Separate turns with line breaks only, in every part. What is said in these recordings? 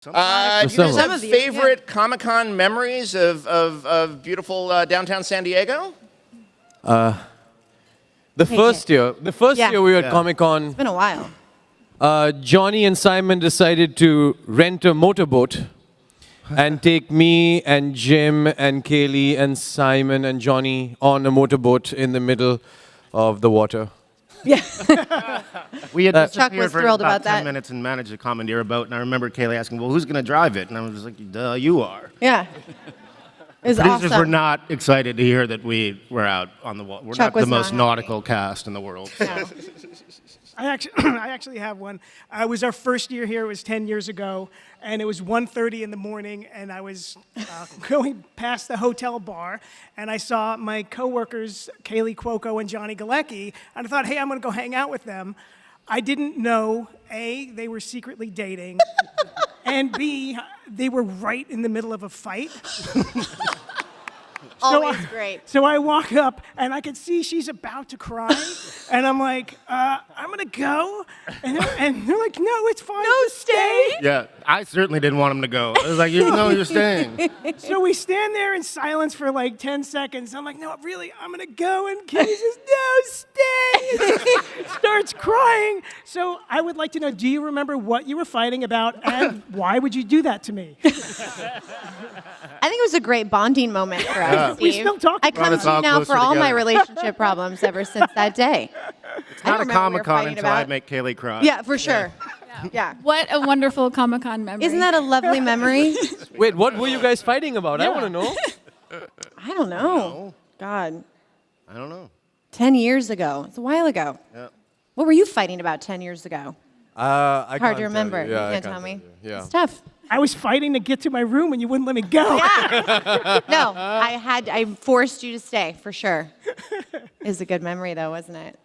Do you guys have
Some of you,
favorite Comic-Con memories of beautiful downtown San Diego?
The first year we were at Comic-Con,
It's been a while.
Johnny and Simon decided to rent a motorboat and take me and Jim and Kaylee and Simon and Johnny on a motorboat in the middle of the water.
Yeah.
We had
Chuck
disappeared
was
for
thrilled
about
about
10
that.
minutes and managed to commandeer a boat. And I remember Kaylee asking, well, who's going to drive it? And I was just like, duh, you are.
Yeah. It was
Producers
awesome.
were not excited to hear that we were out on the water. We're
Chuck
not the
was not
most
happy.
nautical cast in the world.
No.
I actually have one. It was our first year here. It was 10 years ago, and it was 1:30 in the morning, and I was going past the hotel bar, and I saw my coworkers, Kaylee Cuoco and Johnny Galecki, and I thought, hey, I'm going to go hang out with them. I didn't know, A, they were secretly dating, and B, they were right in the middle of a fight.
Always great.
So I walk up, and I can see she's about to cry, and I'm like, I'm gonna go, and they're like, no, it's fine.
No,
just
stay.
Yeah, I certainly didn't want him to go. I was like, you know you're staying.
So we stand there in silence for like 10 seconds. I'm like, no, really, I'm gonna go, and Katie says, no, stay. And she starts crying. So I would like to know, do you remember what you were fighting about, and why would you do that to me?
I think it was a great bonding moment for us, Steve.
We still talk
I
about
come
it.
to you now
Closer
for all my
together.
relationship problems ever since that day.
It's not a Comic-Con until I make Kaylee cry.
Yeah, for sure. Yeah.
What a wonderful Comic-Con memory.
Isn't that a lovely memory?
Wait, what were you guys fighting about? I want to know.
I don't know. God.
I don't know.
10 years ago. It's a while ago.
Yeah.
What were you fighting about 10 years ago?
I
Hard
can't
to remember.
Tell you. Yeah,
You
I
can't tell me.
you. Yeah.
It's tough.
I was fighting to get to my room, and you wouldn't let me go.
No, I forced you to stay, for sure. It was a good memory, though, wasn't it?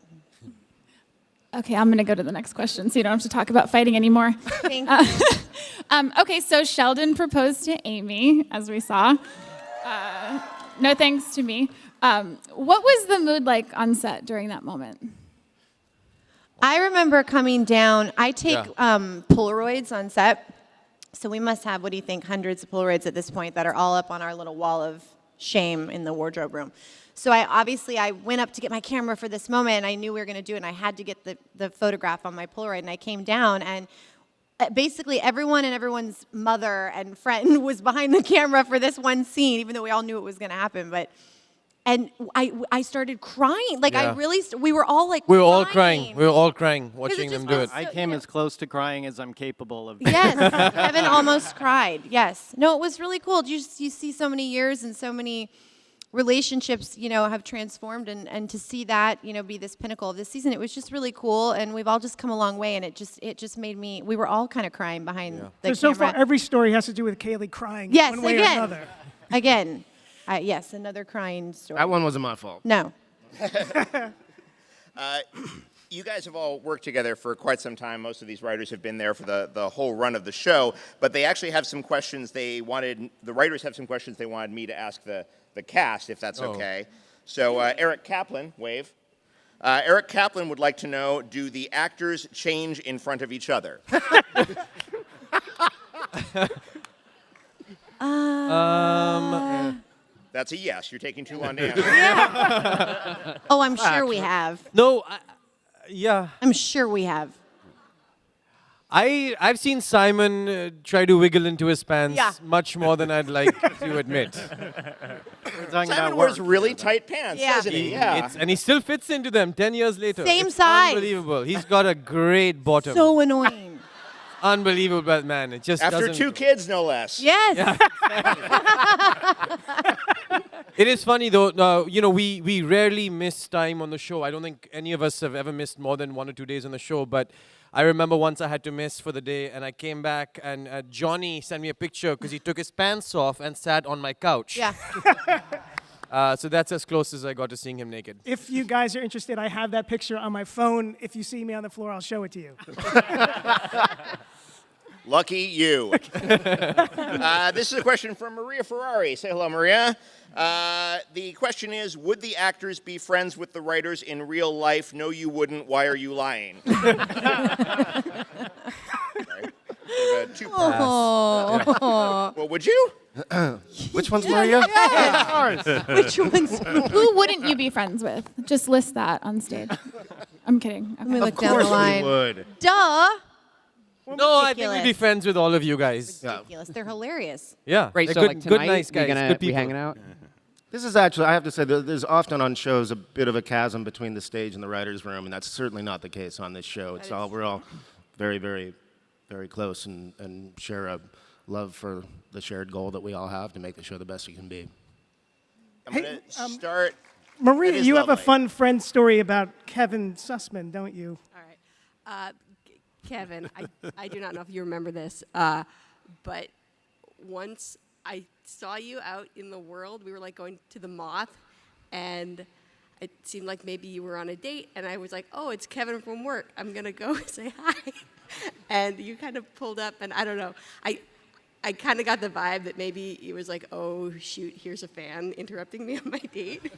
Okay, I'm going to go to the next question so you don't have to talk about fighting anymore.
Thank you.
Okay, so Sheldon proposed to Amy, as we saw. No thanks to me. What was the mood like on set during that moment?
I remember coming down. I take Polaroids on set. So we must have, what do you think, hundreds of Polaroids at this point that are all up on our little wall of shame in the wardrobe room. So I went up to get my camera for this moment, and I knew we were going to do it, and I had to get the photograph on my Polaroid, and I came down, and basically everyone and everyone's mother and friend was behind the camera for this one scene, even though we all knew it was going to happen, and I started crying. Like,
Yeah.
we were all like
We were all crying. We were all crying watching
it
them
just
do
was
it.
I came as close to crying as I'm capable of.
Yes, Evan almost cried. Yes. No, it was really cool. You see so many years and so many relationships, have transformed, and to see that, be this pinnacle of this season, it was just really cool, and we've all just come a long way, and it just made me, we were all kind of crying behind the
So
camera.
far, every story has to do with Kaylee crying
Yes,
one way
again.
or another.
Again. Yes, another crying story.
That one wasn't my fault.
No.
You guys have all worked together for quite some time. Most of these writers have been there for the whole run of the show, but they actually have some questions the writers have some questions they wanted me to ask the cast, if that's okay. So Eric Kaplan, wave. Eric Kaplan would like to know, do the actors change in front of each other? That's a yes. You're taking too long to answer.
Oh, I'm sure we have.
No, yeah.
I'm sure we have.
I've seen Simon try to wiggle into his pants
Yeah.
much more than I'd like to admit.
We're talking
Simon
about
wears
work.
really tight pants,
Yeah.
doesn't he? Yeah.
And he still fits into them 10 years later.
Same
It's
size.
Unbelievable. He's got a great bottom.
So annoying.
Unbelievable, but man. It just
After
doesn't.
2 kids, no less.
Yes.
It is funny though. We rarely miss time on the show. I don't think any of us have ever missed more than 1 or 2 days on the show. But I remember once I had to miss for the day, and I came back, and Johnny sent me a picture because he took his pants off and sat on my couch.
Yeah.
So that's as close as I got to seeing him naked.
If you guys are interested, I have that picture on my phone. If you see me on the floor, I'll show it to you.
Lucky you. This is a question from Maria Ferrari. Say hello, Maria. The question is, would the actors be friends with the writers in real life? No, you wouldn't. Why are you lying? Sort of a two-part.
Oh.
Well, would you?
Which one's Maria?
Which one's?
Who wouldn't you be friends with? Just list that on stage. I'm kidding.
Let me
Okay.
look down the line.
would.
Duh.
No, I think we'd be friends with all of you guys.
Ridiculous. They're hilarious.
Yeah.
Right,
they're
so
good,
like
good,
tonight,
nice guys.
we gonna
Good
be
people.
hanging out.
This is actually, I have to say, there's often on shows a bit of a chasm between the stage and the writer's room, and that's certainly not the case on this show. We're all very, very, very close and share a love for the shared goal that we all have to make the show the best it can be.
I'm going to start.
Maria,
That is
you have a
lovely.
fun friend story about Kevin Sussman, don't you?
All right. Kevin, I do not know if you remember this, but once I saw you out in the world, we were like going to the Moth, and it seemed like maybe you were on a date, and I was like, oh, it's Kevin from work. I'm going to go say hi. And you kind of pulled up, and I don't know. I kind of got the vibe that maybe it was like, oh, shoot, here's a fan interrupting me on my date.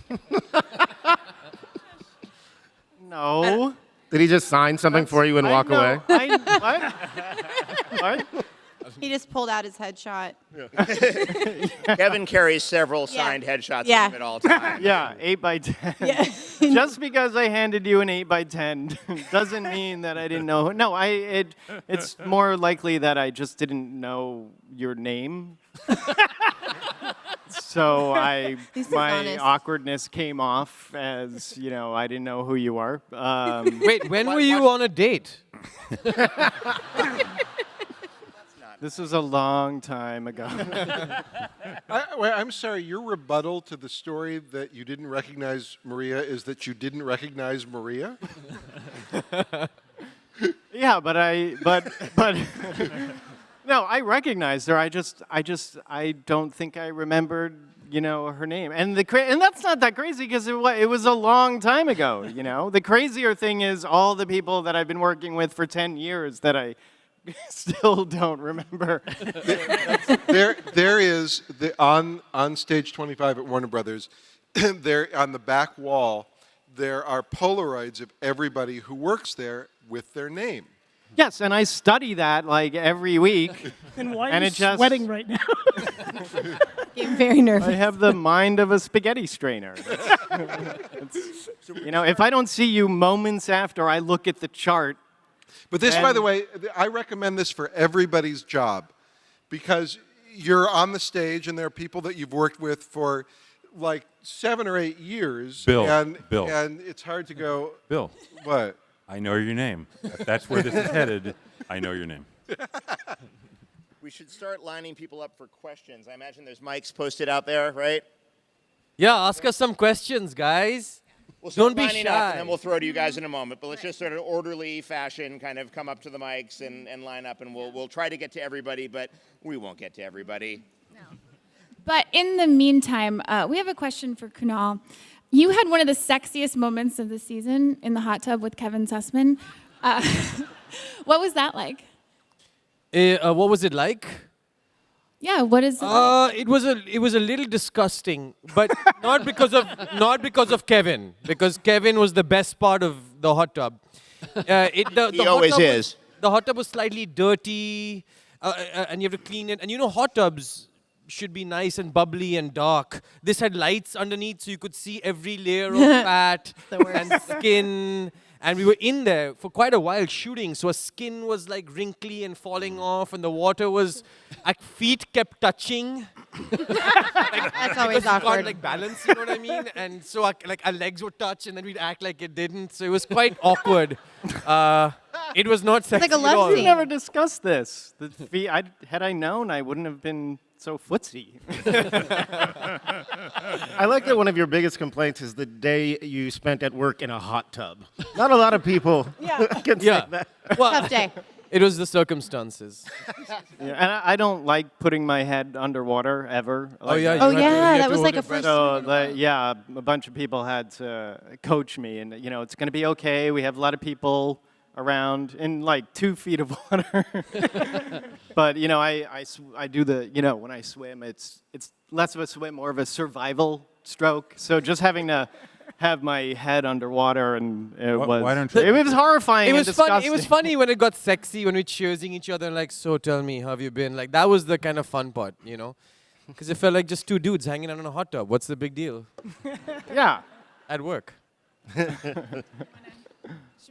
No.
Did he just sign something for you and walk away?
What?
He just pulled out his headshot.
Kevin carries several signed headshots
Yeah.
of him at all times.
Yeah, 8 by 10. Just because I handed you an 8 by 10 doesn't mean that I didn't know. No, it's more likely that I just didn't know your name. So
This is
my
honest.
awkwardness came off as, I didn't know who you are.
Wait, when were you on a date?
This was a long time ago.
I'm sorry, your rebuttal to the story that you didn't recognize Maria is that you didn't recognize Maria?
Yeah, but no, I recognized her. I don't think I remembered, her name. And and that's not that crazy because it was a long time ago, The crazier thing is all the people that I've been working with for 10 years that I still don't remember.
There is on stage 25 at Warner Brothers. There on the back wall, there are Polaroids of everybody who works there with their name.
Yes, and I study that like every week.
And why
And
are you
it just-
sweating right now?
Getting very nervous.
I have the mind of a spaghetti strainer. If I don't see you moments after I look at the chart.
But this, by the way, I recommend this for everybody's job because you're on the stage and there are people that you've worked with for like 7 or 8 years.
Bill,
and it's hard to go,
Bill,
what?
I know your name. If that's where this is headed, I know your name.
We should start lining people up for questions. I imagine there's mics posted out there, right?
Yeah, ask us some questions, guys.
We'll start
Don't be
lining up,
shy.
and then we'll throw to you guys in a moment. But let's just sort of orderly fashion kind of come up to the mics and line up, and we'll try to get to everybody, but we won't get to everybody.
But in the meantime, we have a question for Kunal. You had one of the sexiest moments of the season in the hot tub with Kevin Sussman. What was that like?
What was it like?
Yeah, what is it like?
It was a little disgusting, but not because of Kevin, because Kevin was the best part of the hot tub. The
He
hot
always
tub
is.
The hot tub was slightly dirty, and you have to clean it. And hot tubs should be nice and bubbly and dark. This had lights underneath, so you could see every layer of fat and skin. And we were in there for quite a while shooting, so our skin was like wrinkly and falling off, and the water was, our feet kept touching.
That's always
Because you
awkward.
can't like balance, you know what I mean? And so our legs would touch, and then we'd act like it didn't. So it was quite awkward. It was not sexy
like a
at
love
all.
We
scene.
never discussed this. Had I known, I wouldn't have been so footsie.
I like that one of your biggest complaints is the day you spent at work in a hot tub. Not a lot of people can say
Yeah.
that.
Well,
Tough day.
it was the circumstances.
Yeah, and I don't like putting my head underwater ever. Like,
yeah,
Oh
you had to- you
yeah,
had
that
to
was
hold
like a
your breath.
first.
So a bunch of people had to coach me, and it's going to be okay. We have a lot of people around in like 2 feet of water. But I do the when I swim, it's less of a swim, more of a survival stroke. So just having to have my head underwater, and it
Why don't you-
it was horrifying.
It was
and
fun.
disgusting.
It was funny when it got sexy when we cheersing each other and like, so tell me, how have you been? Like that was the kind of fun part, you know, because it felt like just two dudes hanging out in a hot tub. What's the big deal?
Yeah.
At work.
Should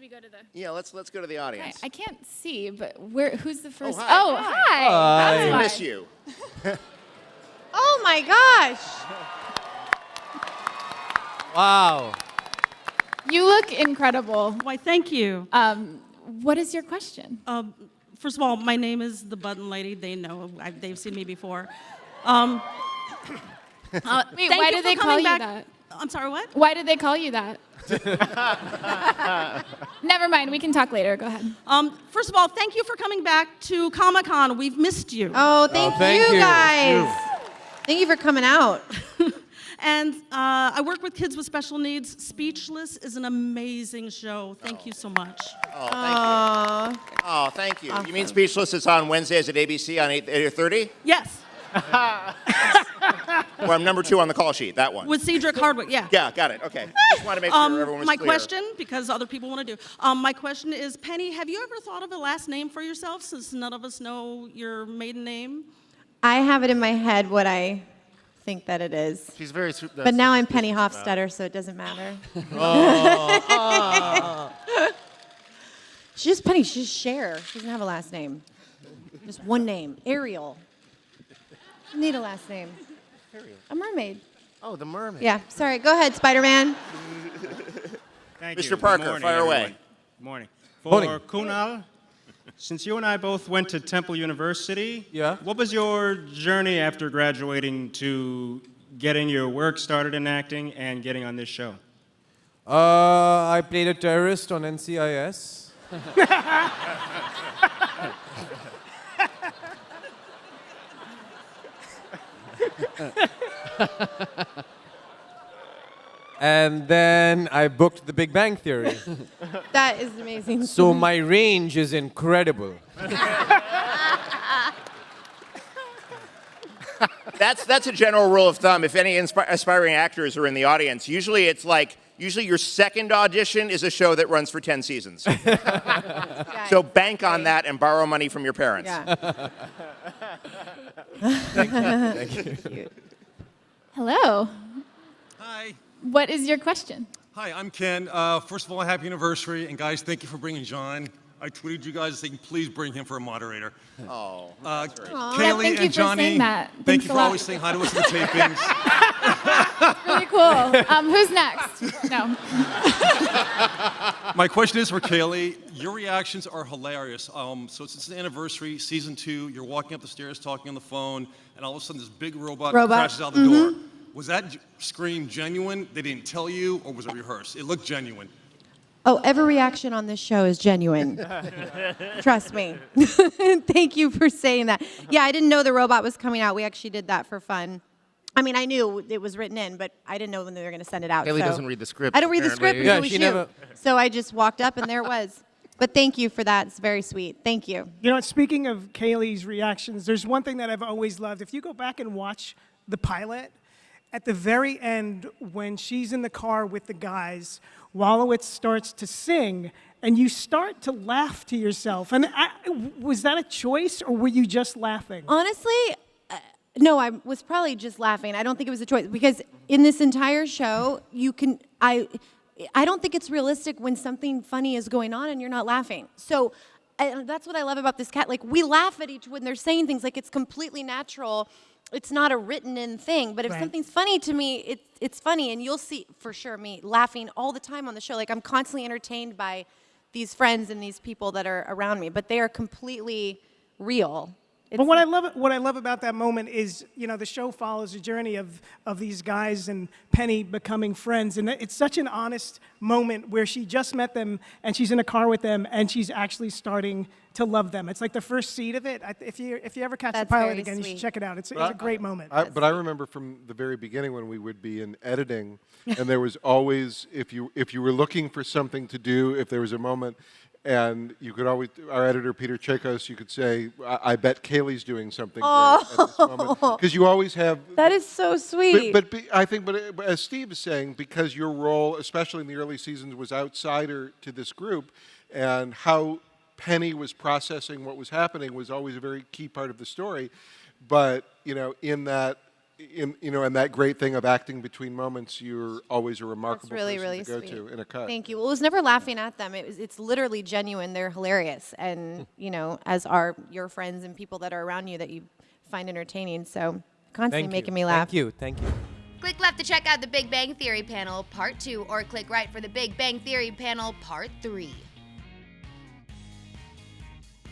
we go to the?
Yeah, let's go to the audience.
I can't see, but who's the first?
hi.
Oh, hi.
Hi.
We
That's
miss
why.
you.
Oh my gosh.
Wow.
You look incredible.
Why, thank you.
What is your question?
First of all, my name is the Button Lady. They know. They've seen me before.
Wait,
Thank
why
you
did
for
they call
coming
you
back.
that?
I'm sorry, what?
Why did they call you that? Never mind. We can talk later. Go ahead.
First of all, thank you for coming back to Comic-Con. We've missed you.
Oh, thank
thank
you
you.
guys. Thank you for coming out.
And I work with kids with special needs. Speechless is an amazing show. Thank you so much.
Oh, thank
Aw.
you. Oh, thank you. You mean Speechless? It's on Wednesdays at ABC on 8:30.
Yes,
Well, I'm number 2 on the call sheet. That one.
with Cedric Hardwick. Yeah.
Yeah, got it. Okay. Just want to make sure everyone was
My
clear.
question, because other people want to do. My question is, Penny, have you ever thought of a last name for yourself? Since none of us know your maiden name.
I have it in my head what I think that it is.
She's very.
But now I'm Penny Hofstadter, so it doesn't matter. She's just Penny. She's Cher. She doesn't have a last name. Just one name. Ariel. Doesn't need a last name. A mermaid.
Oh, the mermaid.
Yeah. Sorry. Go ahead, Spider-Man.
Thank
Mr.
you. Good
Parker,
morning,
fire away.
everyone. Good morning. For
Morning.
Kunal, since you and I both went to Temple University,
Yeah.
what was your journey after graduating to getting your work started in acting and getting on this show?
I played a terrorist on NCIS. And then I booked The Big Bang Theory.
That is amazing.
So my range is incredible.
That's a general rule of thumb. If any aspiring actors are in the audience, usually your second audition is a show that runs for 10 seasons. So bank on that and borrow money from your parents.
Yeah.
Thank you.
Hello.
Hi.
What is your question?
Hi, I'm Ken. First of all, happy anniversary. And guys, thank you for bringing John. I tweeted you guys saying, please bring him for a moderator.
Oh,
Aw,
Kaylee
thank you
and
for
Johnny,
saying that.
thank
Thanks
you
a
for
lot.
always saying hi to us in the tapings.
Really cool. Who's next? No.
My question is for Kaylee. Your reactions are hilarious. So since the anniversary, season 2, you're walking up the stairs, talking on the phone, and all of a sudden this big robot crashes out the door. Was that scream genuine? They didn't tell you, or was it rehearsed? It looked genuine.
Oh, every reaction on this show is genuine. Trust me. Thank you for saying that. Yeah, I didn't know the robot was coming out. We actually did that for fun. I mean, I knew it was written in, but I didn't know when they were going to send it out.
Kaylee
so
doesn't read the script.
I don't read the script
apparently.
until we
she
shoot.
never-
So I just walked up and there it was. But thank you for that. It's very sweet. Thank you.
You know, speaking of Kaylee's reactions, there's one thing that I've always loved. If you go back and watch the pilot, at the very end, when she's in the car with the guys, Wallowitz starts to sing, and you start to laugh to yourself. And was that a choice, or were you just laughing?
Honestly, no, I was probably just laughing. I don't think it was a choice because in this entire show, I don't think it's realistic when something funny is going on and you're not laughing. So that's what I love about this cat. Like, we laugh at each when they're saying things. Like, it's completely natural. It's not a written-in thing. But if something's funny to me, it's funny. And you'll see, for sure, me laughing all the time on the show. Like, I'm constantly entertained by these friends and these people that are around me. But they are completely real.
But what I love about that moment is, you know, the show follows a journey of these guys and Penny becoming friends, and it's such an honest moment where she just met them and she's in a car with them and she's actually starting to love them. It's like the first seed of it. If you ever catch the
That's
pilot
very
again, you should
sweet.
check it out. It's a great moment.
But I remember from the very beginning when we would be in editing, and there was always, if you were looking for something to do, if there was a moment, And you could always, our editor Peter Chakos, you could say, I bet Kaylee's doing something great at this moment. Because you always have.
That is so sweet.
But I think, but as Steve is saying, because your role, especially in the early seasons, was outsider to this group, and how Penny was processing what was happening was always a very key part of the story. But in that great thing of acting between moments, you're always a remarkable
really,
person
really
to go
sweet.
to in a cut.
Thank you. Well, it was never laughing at them. It's literally genuine. They're hilarious, and as are your friends and people that are around you that you find entertaining. So constantly making me laugh.
Thank you.
Click left to check out the Big Bang Theory panel Part 2, or click right for the Big Bang Theory panel Part 3.